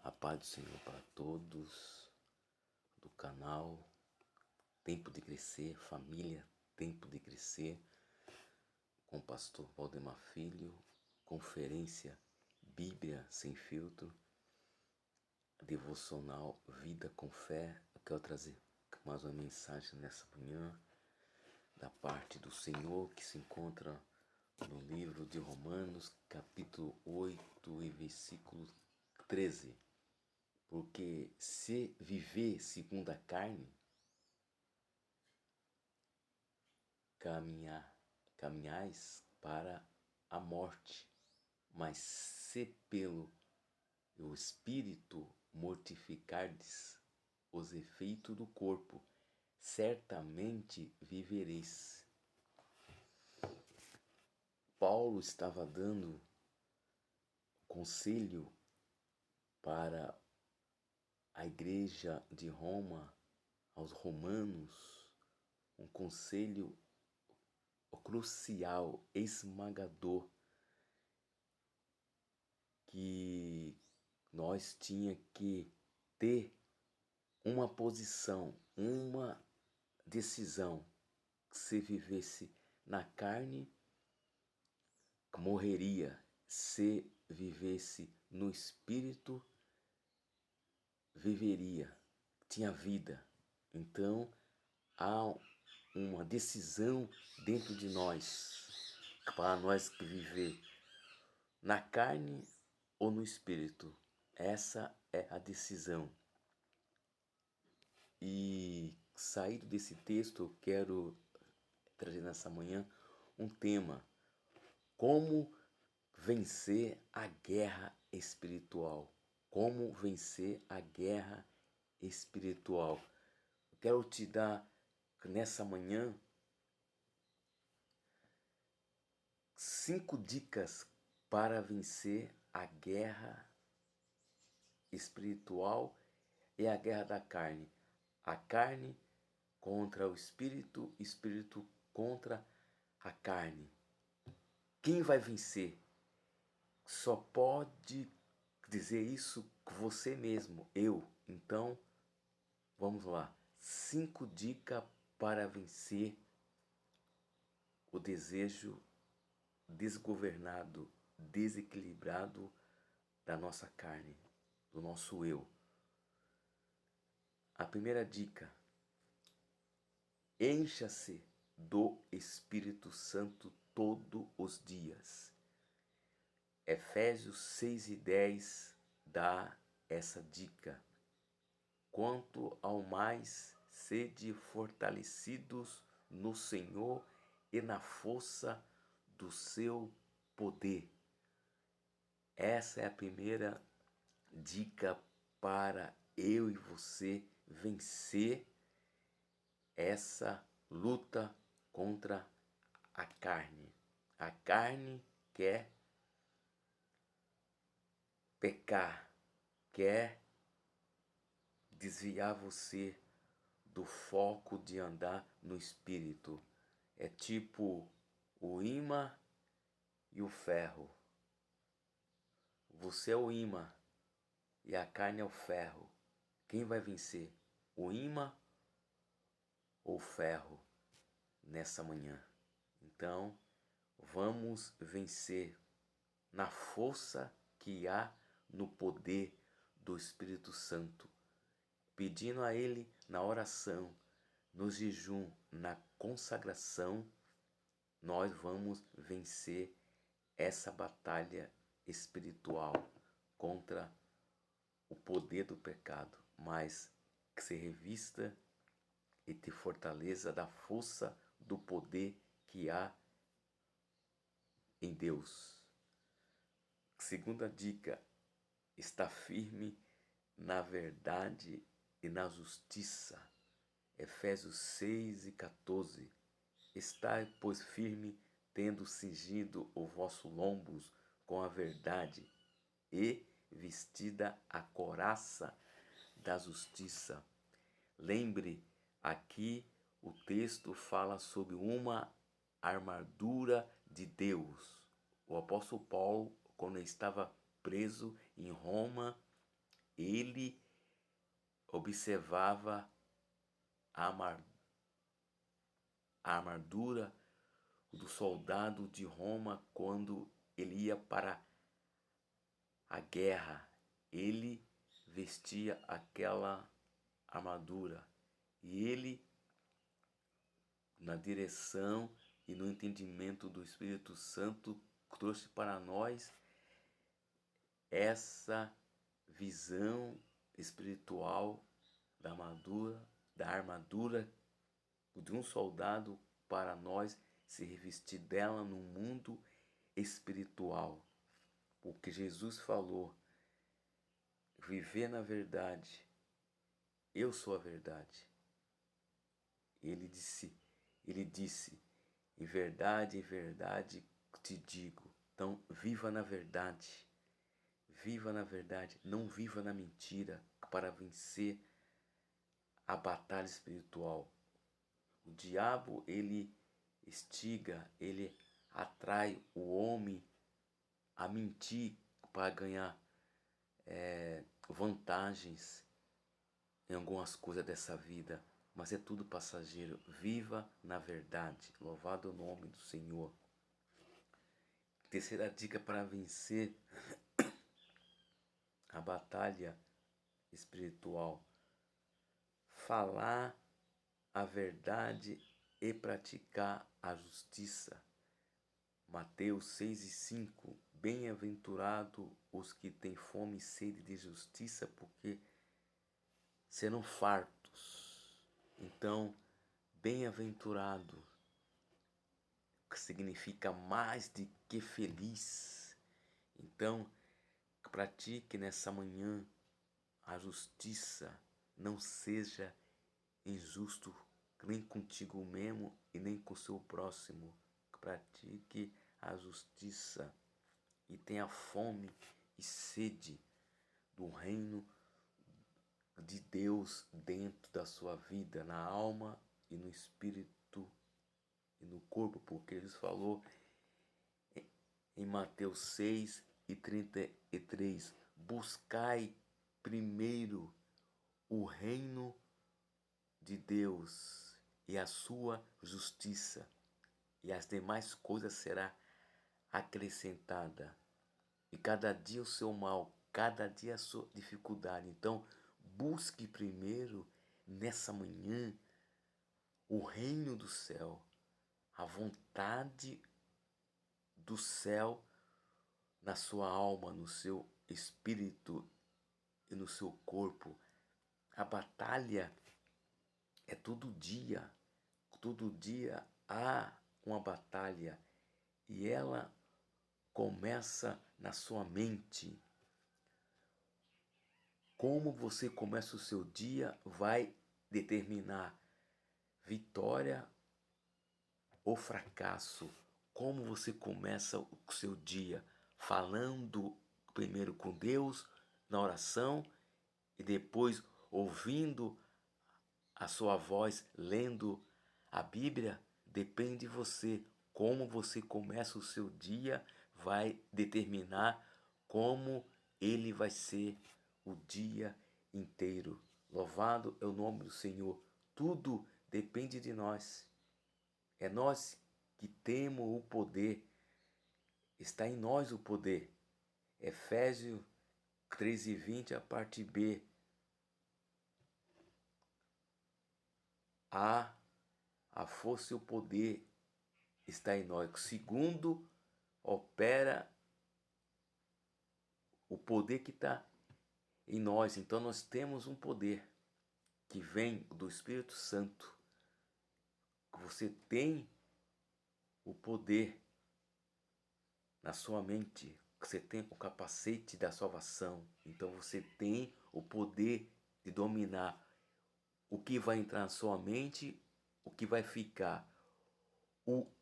A paz do Senhor para todos do canal Tempo de Crescer, família Tempo de Crescer, com o pastor Valdemar Filho, conferência Bíblia Sem Filtro, devocional Vida com Fé. Eu quero trazer mais uma mensagem nessa manhã da parte do Senhor que se encontra no livro de Romanos, capítulo 8 e versículo 13. Porque se viver segundo a carne, caminhais para a morte, mas se pelo o Espírito mortificardes os efeitos do corpo, certamente vivereis. Paulo estava dando conselho para a igreja de Roma, aos romanos, um conselho crucial, esmagador, que nós tinha que ter uma posição, uma decisão. Se vivesse na carne, morreria. Se vivesse no espírito, viveria, tinha vida. Então há uma decisão dentro de nós, para nós que viver na carne ou no espírito. Essa é a decisão. E saído desse texto, eu quero trazer nessa manhã um tema: como vencer a guerra espiritual. Como vencer a guerra espiritual. Eu quero te dar nessa manhã 5 dicas para vencer a guerra espiritual e a guerra da carne. A carne contra o espírito, espírito contra a carne. Quem vai vencer? Só pode dizer isso você mesmo, eu. Então, vamos lá. 5 dicas para vencer o desejo desgovernado, desequilibrado da nossa carne, do nosso eu. A primeira dica: encha-se do Espírito Santo todos os dias. Efésios 6:10 dá essa dica. Quanto ao mais, sede fortalecidos no Senhor e na força do seu poder. Essa é a primeira dica para eu e você vencer essa luta contra a carne. A carne quer pecar, quer desviar você do foco de andar no espírito. É tipo o ímã e o ferro. Você é o ímã e a carne é o ferro. Quem vai vencer? O ímã ou o ferro nessa manhã? Então, vamos vencer na força que há no poder do Espírito Santo, pedindo a Ele na oração, no jejum, na consagração. Nós vamos vencer essa batalha espiritual contra o poder do pecado, mas que se revista e te fortaleça da força do poder que há em Deus. Segunda dica: está firme na verdade e na justiça. Efésios 6:14. Estai, pois, firme, tendo cingido os vossos lombos com a verdade e vestida a couraça da justiça. Lembre, aqui o texto fala sobre uma armadura de Deus. O apóstolo Paulo, quando estava preso em Roma, ele observava a armadura do soldado de Roma quando ele ia para a guerra. Ele vestia aquela armadura e ele, na direção e no entendimento do Espírito Santo, trouxe para nós essa visão espiritual da armadura de um soldado, para nós se revestir dela no mundo espiritual. Porque Jesus falou: viver na verdade, eu sou a verdade. Ele disse, em verdade te digo. Então, viva na verdade. Viva na verdade, não viva na mentira, para vencer a batalha espiritual. O diabo, ele instiga, ele atrai o homem a mentir para ganhar vantagens em algumas coisas dessa vida, mas é tudo passageiro. Viva na verdade. Louvado o nome do Senhor. Terceira dica para vencer a batalha espiritual: falar a verdade e praticar a justiça. Mateus 6:5. Bem-aventurado os que têm fome e sede de justiça, porque serão fartos. Então, bem-aventurado, que significa mais de que feliz. Então, pratique nessa manhã a justiça. Não seja injusto nem contigo mesmo e nem com o seu próximo. Pratique a justiça e tenha fome e sede do reino de Deus dentro da sua vida, na alma e no espírito e no corpo, porque Jesus falou em Mateus 6:33, buscai primeiro o reino de Deus e a sua justiça, e as demais coisas será acrescentada. E cada dia o seu mal, cada dia a sua dificuldade. Então, busque primeiro, nessa manhã, o reino do céu, a vontade do céu na sua alma, no seu espírito e no seu corpo. A batalha é todo dia há uma batalha, e ela começa na sua mente. Como você começa o seu dia vai determinar vitória ou fracasso. Como você começa o seu dia, falando primeiro com Deus na oração e depois ouvindo a sua voz, lendo a Bíblia, depende de você. Como você começa o seu dia vai determinar como ele vai ser o dia inteiro. Louvado é o nome do Senhor. Tudo depende de nós. É nós que temos o poder. Está em nós o poder. Efésios 3:20, a parte B. A força e o poder está em nós. Segundo, opera o poder que está em nós. Então nós temos um poder que vem do Espírito Santo. Você tem o poder na sua mente. Você tem o capacete da salvação. Então você tem o poder de dominar o que vai entrar na sua mente, o que vai ficar.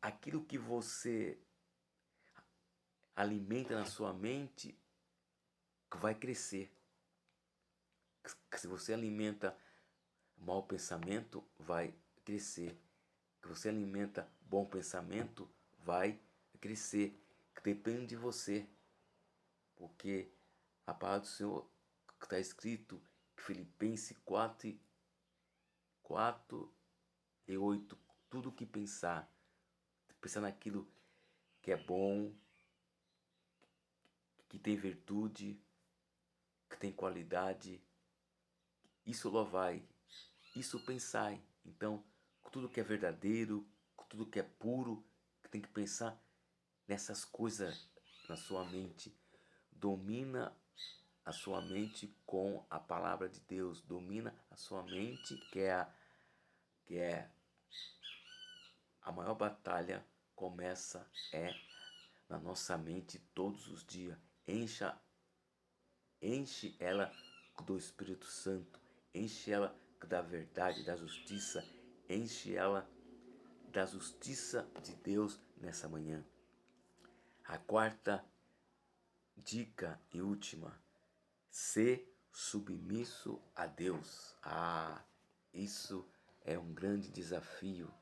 Aquilo que você alimenta na sua mente vai crescer. Se você alimenta mau pensamento, vai crescer. Se você alimenta bom pensamento, vai crescer. Depende de você. Porque a palavra do Senhor que está escrito que Filipenses 4:8, tudo que pensar naquilo que é bom, que tem virtude, que tem qualidade, isso louvai, isso pensai. Então, tudo que é verdadeiro, tudo que é puro, que tem que pensar nessas coisas na sua mente. Domina a sua mente com a palavra de Deus. Domina a sua mente, que é a maior batalha começa na nossa mente todos os dias. Enche ela do Espírito Santo, enche ela da verdade, da justiça, enche ela da justiça de Deus nessa manhã. A quarta dica e última: ser submisso a Deus. Isso é um grande desafio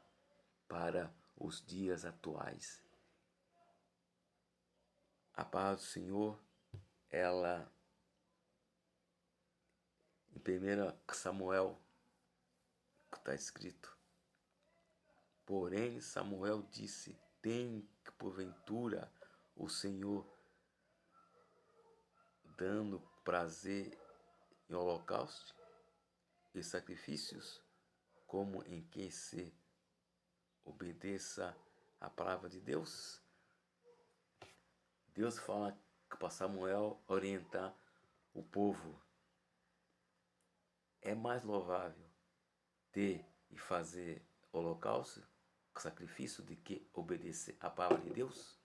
para os dias atuais. A paz do Senhor, ela, em 1 Samuel, que está escrito: porém Samuel disse, tem que porventura o Senhor dando prazer em holocausto e sacrifícios, como em que se obedeça a palavra de Deus? Deus fala para Samuel orientar o povo. É mais louvável ter e fazer holocausto, sacrifício, de que obedecer a palavra de Deus?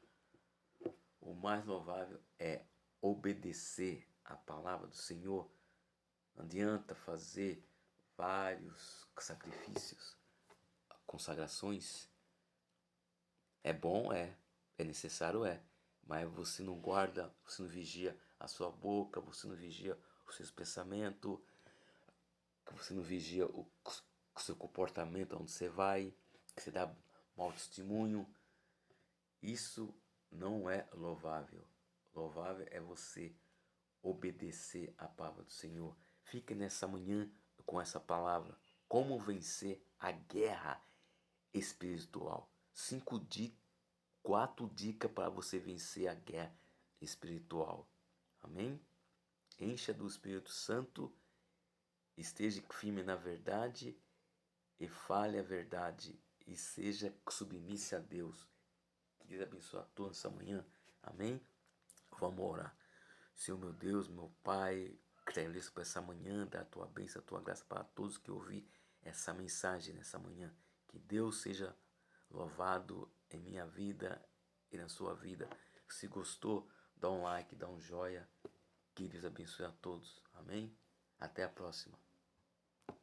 O mais louvável é obedecer a palavra do Senhor. Não adianta fazer vários sacrifícios, consagrações. É bom, é necessário, mas você não guarda, você não vigia a sua boca, você não vigia os seus pensamentos, você não vigia o seu comportamento, onde você vai, que você dá mau testemunho. Isso não é louvável. Louvável é você obedecer a palavra do Senhor. Fique nessa manhã com essa palavra. Como vencer a guerra espiritual. 4 dicas para você vencer a guerra espiritual. Amém? Encha do Espírito Santo, esteja firme na verdade e fale a verdade e seja submissa a Deus. Que Deus abençoe a todos essa manhã. Amém? Vamos orar. Senhor meu Deus, meu Pai, agradeço por essa manhã, da tua bênção, a tua graça para todos que ouvir essa mensagem nessa manhã. Que Deus seja louvado em minha vida e na sua vida. Se gostou, dá um like, dá um joia. Que Deus abençoe a todos. Amém? Até a próxima.